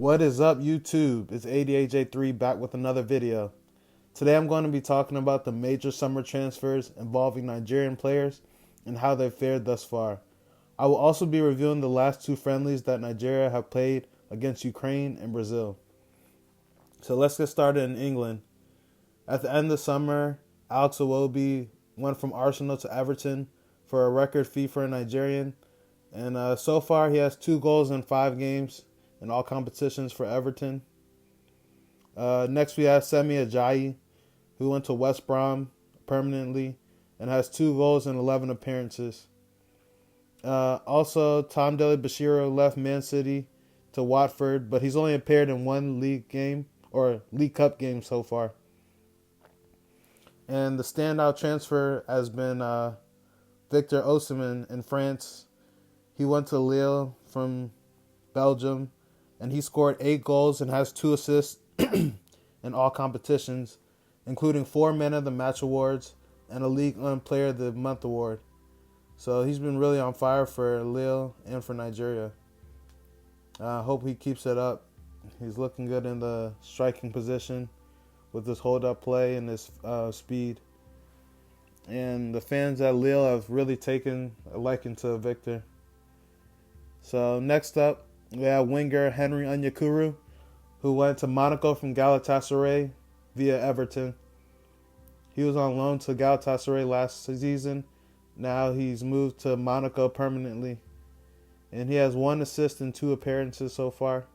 What is up, YouTube? It's ADAJ3 back with another video. Today I'm going to be talking about the major summer transfers involving Nigerian players and how they've fared thus far. I will also be reviewing the last two friendlies that Nigeria have played against Ukraine and Brazil. So let's get started in England. At the end of the summer, Alex Iwobi went from Arsenal to Everton for a record fee for a Nigerian. And so far he has 2 goals in 5 games in all competitions for Everton. Next we have Semi Ajayi, who went to West Brom permanently and has 2 goals in 11 appearances. Also, Tom Dele Bashiru left Man City to Watford, but he's only appeared in 1 league game or League Cup game so far. And the standout transfer has been Victor Osimhen in France. He went to Lille from Belgium, and he scored 8 goals and has 2 assists in all competitions, including 4 Man of the Match awards and a League One Player of the Month award. So he's been really on fire for Lille and for Nigeria. I hope he keeps it up. He's looking good in the striking position with his hold-up play and his speed. And the fans at Lille have really taken a liking to Victor. So next up, we have winger Henry Onyekuru, who went to Monaco from Galatasaray via Everton. He was on loan to Galatasaray last season. Now he's moved to Monaco permanently. And he has 1 assist in 2 appearances so far.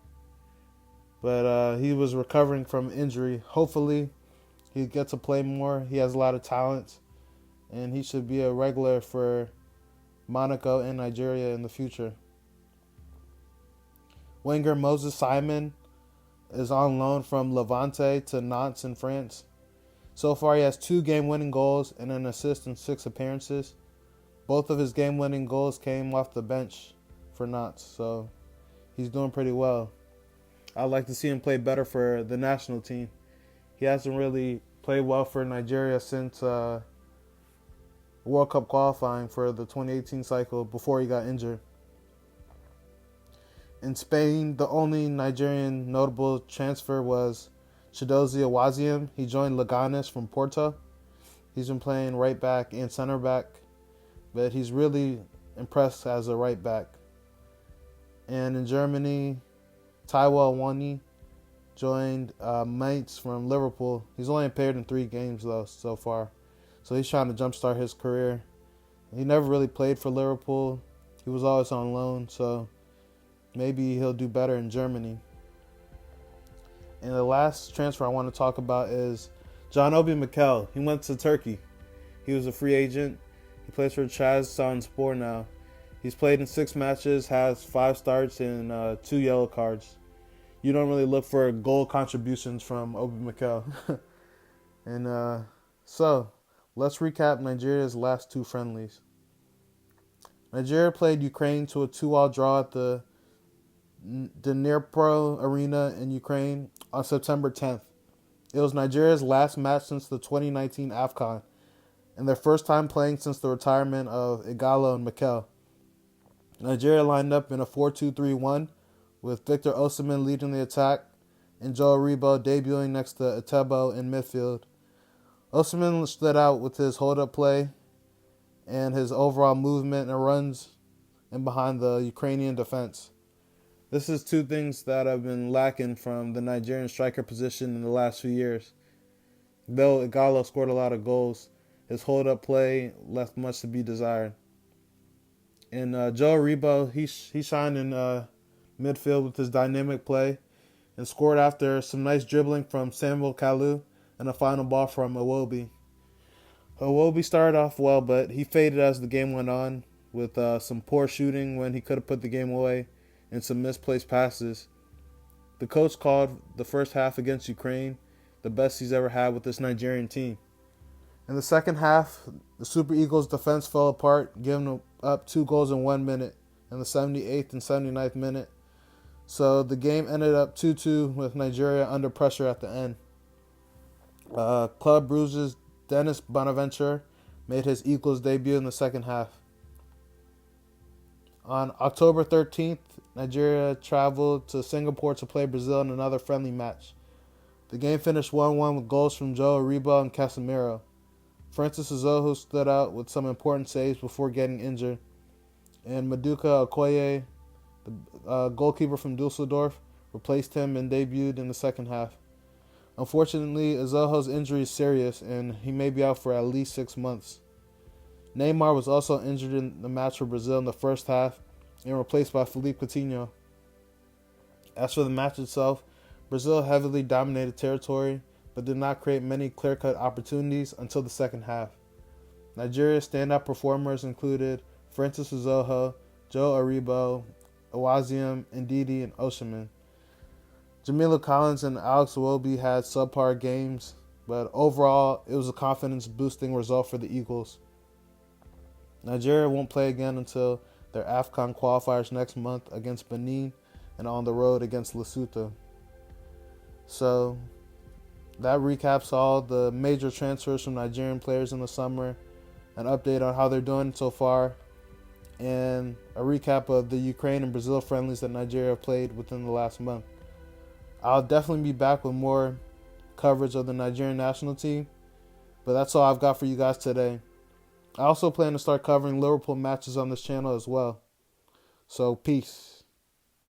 But he was recovering from injury. Hopefully he gets to play more. He has a lot of talent. And he should be a regular for Monaco and Nigeria in the future. Winger Moses Simon is on loan from Levante to Nantes in France. So far he has 2 game-winning goals and an assist in 6 appearances. Both of his game-winning goals came off the bench for Nantes, so he's doing pretty well. I'd like to see him play better for the national team. He hasn't really played well for Nigeria since World Cup qualifying for the 2018 cycle before he got injured. In Spain, the only Nigerian notable transfer was Chidozie Awaziem. He joined Leganes from Porto. He's been playing right back and center back, but he's really impressed as a right back. And in Germany, Taiwo Awoniyi joined Mainz from Liverpool. He's only appeared in 3 games though so far, so he's trying to jumpstart his career. He never really played for Liverpool. He was always on loan, so maybe he'll do better in Germany. And the last transfer I want to talk about is John Obi Mikel. He went to Turkey. He was a free agent. He plays for Trabzonspor now. He's played in 6 matches, has 5 starts and 2 yellow cards. You don't really look for goal contributions from Obi Mikel. And so, let's recap Nigeria's last 2 friendlies. Nigeria played Ukraine to a 2-2 draw at the Dnipro Arena in Ukraine on September 10th. It was Nigeria's last match since the 2019 AFCON, and their first time playing since the retirement of Igalo and Mikel. Nigeria lined up in a 4-2-3-1 with Victor Osimhen leading the attack and Joe Aribo debuting next to Etebo in midfield. Osimhen stood out with his hold-up play and his overall movement and runs in behind the Ukrainian defense. This is 2 things that have been lacking from the Nigerian striker position in the last few years. Though Igalo scored a lot of goals, his hold-up play left much to be desired. And Joe Aribo, he shined in midfield with his dynamic play and scored after some nice dribbling from Samuel Kalou and a final ball from Iwobi. Iwobi started off well, but he faded as the game went on with some poor shooting when he could have put the game away and some misplaced passes. The coach called the first half against Ukraine the best he's ever had with this Nigerian team. In the second half, the Super Eagles defense fell apart, giving up 2 goals in 1 minute in the 78th and 79th minute. So the game ended up 2-2 with Nigeria under pressure at the end. Club Brugge's Dennis Bonaventure made his Eagles debut in the second half. On October 13th, Nigeria traveled to Singapore to play Brazil in another friendly match. The game finished 1-1 with goals from Joe Aribo and Casemiro. Francis Uzoho stood out with some important saves before getting injured, and Maduka Okoye, the goalkeeper from Dusseldorf, replaced him and debuted in the second half. Unfortunately, Uzoho's injury is serious, and he may be out for at least 6 months. Neymar was also injured in the match for Brazil in the first half and replaced by Felipe Coutinho. As for the match itself, Brazil heavily dominated territory but did not create many clear-cut opportunities until the second half. Nigeria's standout performers included Francis Uzoho, Joe Aribo, Awazium, Ndidi, and Oshiman. Jamilu Collins and Alex Iwobi had subpar games, but overall, it was a confidence-boosting result for the Eagles. Nigeria won't play again until their AFCON qualifiers next month against Benin and on the road against Lesotho. So, that recaps all the major transfers from Nigerian players in the summer, an update on how they're doing so far, and a recap of the Ukraine and Brazil friendlies that Nigeria played within the last month. I'll definitely be back with more coverage of the Nigerian national team, but that's all I've got for you guys today. I also plan to start covering Liverpool matches on this channel as well. So, peace.